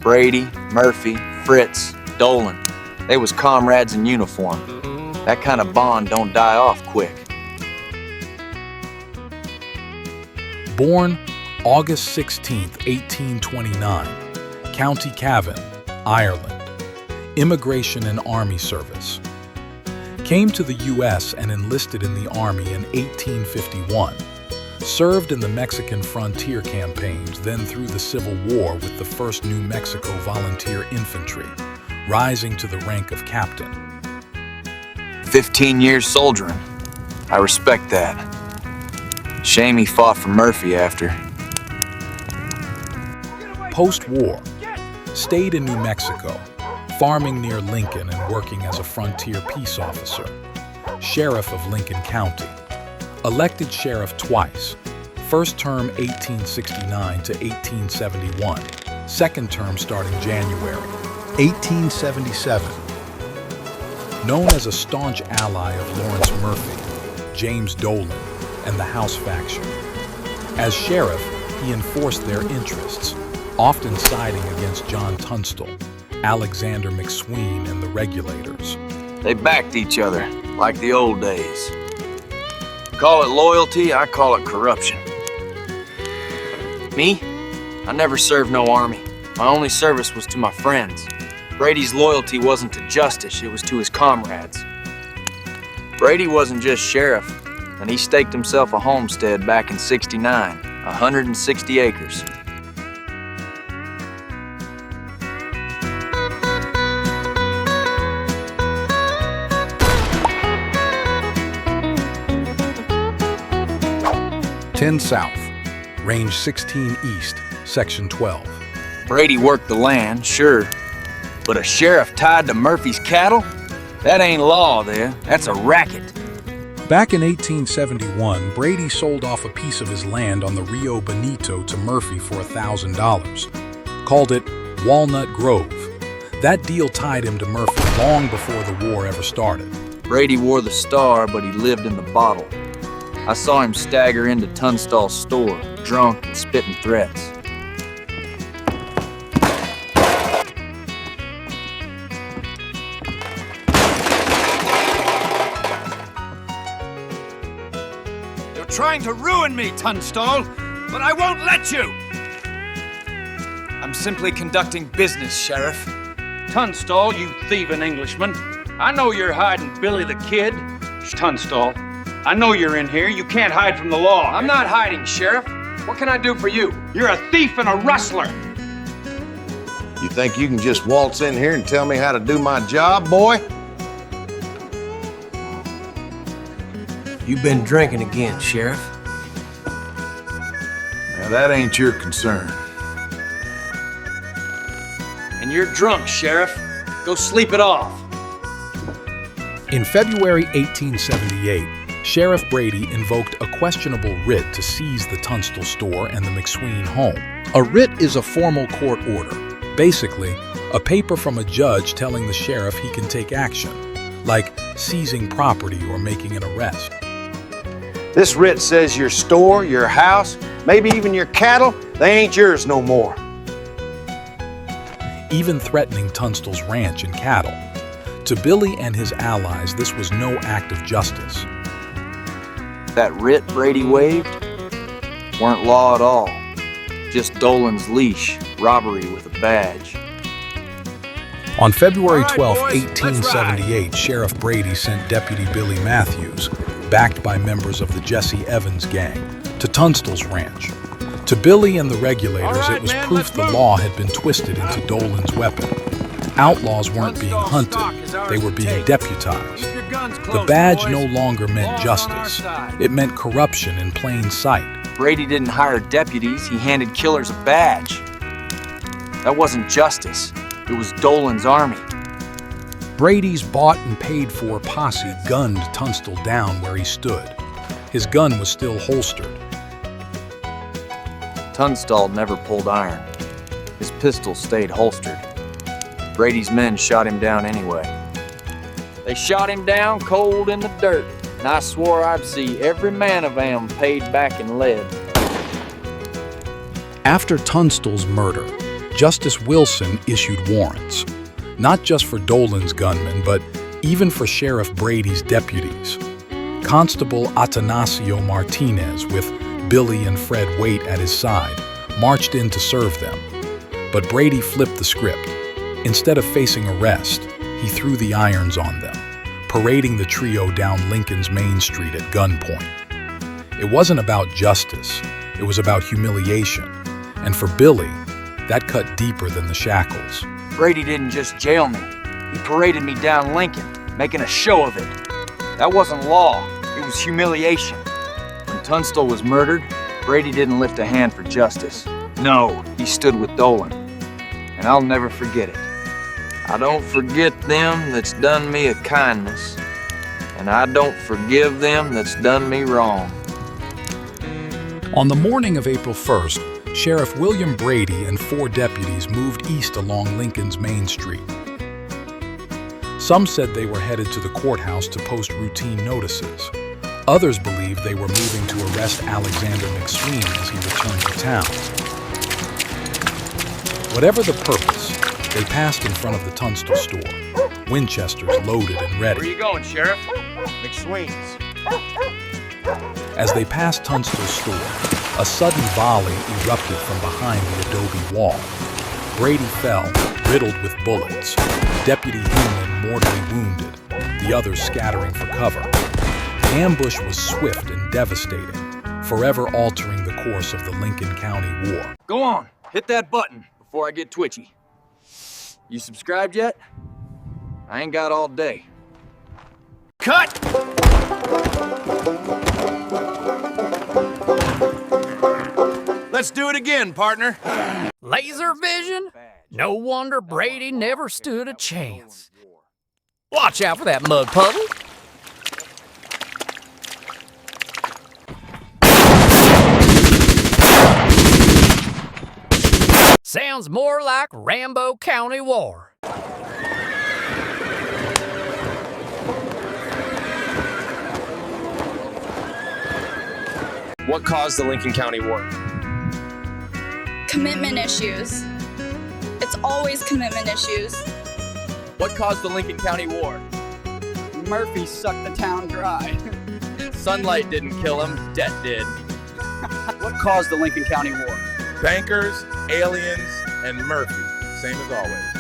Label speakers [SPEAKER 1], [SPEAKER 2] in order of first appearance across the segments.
[SPEAKER 1] Brady, Murphy, Fritz, Dolan. They was comrades in uniform. That kind of bond don't die off quick.
[SPEAKER 2] Born August 16, 1829, County Cavan, Ireland. Immigration and Army service. Came to the U.S. and enlisted in the Army in 1851. Served in the Mexican frontier campaigns, then through the Civil War with the 1st New Mexico Volunteer Infantry, rising to the rank of captain.
[SPEAKER 1] 15 years soldiering. I respect that. Shame he fought for Murphy after.
[SPEAKER 2] Post-war, stayed in New Mexico, farming near Lincoln and working as a frontier peace officer, sheriff of Lincoln County. Elected sheriff twice, first term 1869 to 1871, second term starting January 1877. Known as a staunch ally of Lawrence Murphy, James Dolan, and the House faction. As sheriff, he enforced their interests, often siding against John Tunstall, Alexander McSween, and the Regulators.
[SPEAKER 1] They backed each other, like the old days. Call it loyalty, I call it corruption. Me? I never served no army. My only service was to my friends. Brady's loyalty wasn't to justice, it was to his comrades. Brady wasn't just sheriff, and he staked himself a homestead back in '69, 160 acres.
[SPEAKER 2] South, Range 16 East, Section 12.
[SPEAKER 1] Brady worked the land, sure, but a sheriff tied to Murphy's cattle? That ain't law there, that's a racket.
[SPEAKER 2] Back in 1871, Brady sold off a piece of his land on the Rio Bonito to Murphy for $1,000. Called it Walnut Grove. That deal tied him to Murphy long before the war ever started.
[SPEAKER 1] Brady wore the star, but he lived in the bottle. I saw him stagger into Tunstall's store, drunk and spitting threats.
[SPEAKER 3] You're trying to ruin me, Tunstall, but I won't let you!
[SPEAKER 1] I'm simply conducting business, Sheriff.
[SPEAKER 3] Tunstall, you thieving Englishman. I know you're hiding Billy the Kid. Tunstall, I know you're in here. You can't hide from the law.
[SPEAKER 1] I'm not hiding, Sheriff. What can I do for you?
[SPEAKER 3] You're a thief and a rustler.
[SPEAKER 4] You think you can just waltz in here and tell me how to do my job, boy?
[SPEAKER 5] You've been drinking again, Sheriff.
[SPEAKER 4] Now, that ain't your concern.
[SPEAKER 1] And you're drunk, Sheriff. Go sleep it off.
[SPEAKER 2] In February 1878, Sheriff Brady invoked a questionable writ to seize the Tunstall store and the McSween home. A writ is a formal court order. Basically, a paper from a judge telling the sheriff he can take action, like seizing property or making an arrest.
[SPEAKER 4] This writ says your store, your house, maybe even your cattle, they ain't yours no more.
[SPEAKER 2] Even threatening Tunstall's ranch and cattle. To Billy and his allies, this was no act of justice.
[SPEAKER 1] That writ Brady waved weren't law at all. Just Dolan's leash, robbery with a badge.
[SPEAKER 2] On February 12,
[SPEAKER 3] All right, boys,
[SPEAKER 2] 1878, Sheriff Brady sent Deputy Billy Matthews, backed by members of the Jesse Evans gang, to Tunstall's ranch. To Billy and the Regulators,
[SPEAKER 3] All right,
[SPEAKER 2] it was
[SPEAKER 3] man,
[SPEAKER 2] proof
[SPEAKER 3] let's
[SPEAKER 2] the
[SPEAKER 3] move.
[SPEAKER 2] law had been twisted into Dolan's weapon. Outlaws weren't being hunted, they were being deputized. The badge no longer meant justice. It meant corruption in plain sight.
[SPEAKER 1] Brady didn't hire deputies, he handed killers a badge. That wasn't justice, it was Dolan's army.
[SPEAKER 2] Brady's bought and paid for posse gunned Tunstall down where he stood. His gun was still holstered.
[SPEAKER 1] Tunstall never pulled iron. His pistol stayed holstered. Brady's men shot him down anyway. They shot him down cold in the dirt, and I swore I'd see every man of them paid back in lead.
[SPEAKER 2] After Tunstall's murder, Justice Wilson issued warrants, not just for Dolan's gunmen, but even for Sheriff Brady's deputies. Constable Atanasio Martinez, with Billy and Fred Waite at his side, marched in to serve them. But Brady flipped the script. Instead of facing arrest, he threw the irons on them, parading the trio down Lincoln's Main Street at gunpoint. It wasn't about justice, it was about humiliation. And for Billy, that cut deeper than the shackles.
[SPEAKER 1] Brady didn't just jail me. He paraded me down Lincoln, making a show of it. That wasn't law, it was humiliation. When Tunstall was murdered, Brady didn't lift a hand for justice. No, he stood with Dolan. And I'll never forget it. I don't forget them that's done me a kindness, and I don't forgive them that's done me wrong.
[SPEAKER 2] On the morning of April 1st, Sheriff William Brady and 4 deputies moved east along Lincoln's Main Street. Some said they were headed to the courthouse to post routine notices. Others believed they were moving to arrest Alexander McSween as he returned to town. Whatever the purpose, they passed in front of the Tunstall store, Winchesters loaded and ready.
[SPEAKER 1] Where you going, Sheriff?
[SPEAKER 4] McSween's.
[SPEAKER 2] As they passed Tunstall's store, a sudden volley erupted from behind the adobe wall. Brady fell, riddled with bullets, Deputy Hinman mortally wounded, the others scattering for cover. The ambush was swift and devastating, forever altering the course of the Lincoln County War.
[SPEAKER 1] Go on, hit that button before I get twitchy. You subscribed yet? I ain't got all day. Cut!
[SPEAKER 4] Let's do it again, partner.
[SPEAKER 6] Laser vision? No wonder Brady never stood a chance. Watch out for that mud puddle. Sounds more like Rambo County War.
[SPEAKER 5] What caused the Lincoln County War?
[SPEAKER 7] Commitment issues. It's always commitment issues.
[SPEAKER 5] What caused the Lincoln County War?
[SPEAKER 8] Murphy sucked the town dry.
[SPEAKER 5] Sunlight didn't kill him, debt did.
[SPEAKER 8] What caused the Lincoln County War?
[SPEAKER 9] Bankers, aliens, and Murphy. Same as always.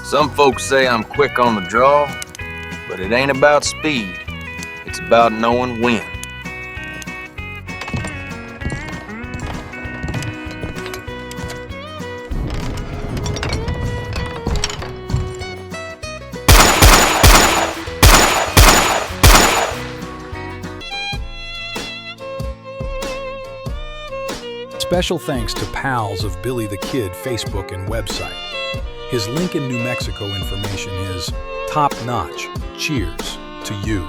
[SPEAKER 1] Some folks say I'm quick on the draw, but it ain't about speed. It's about knowing when.
[SPEAKER 2] Special thanks to Pals of Billy the Kid Facebook and website. His Lincoln, New Mexico information is top-notch. Cheers to you.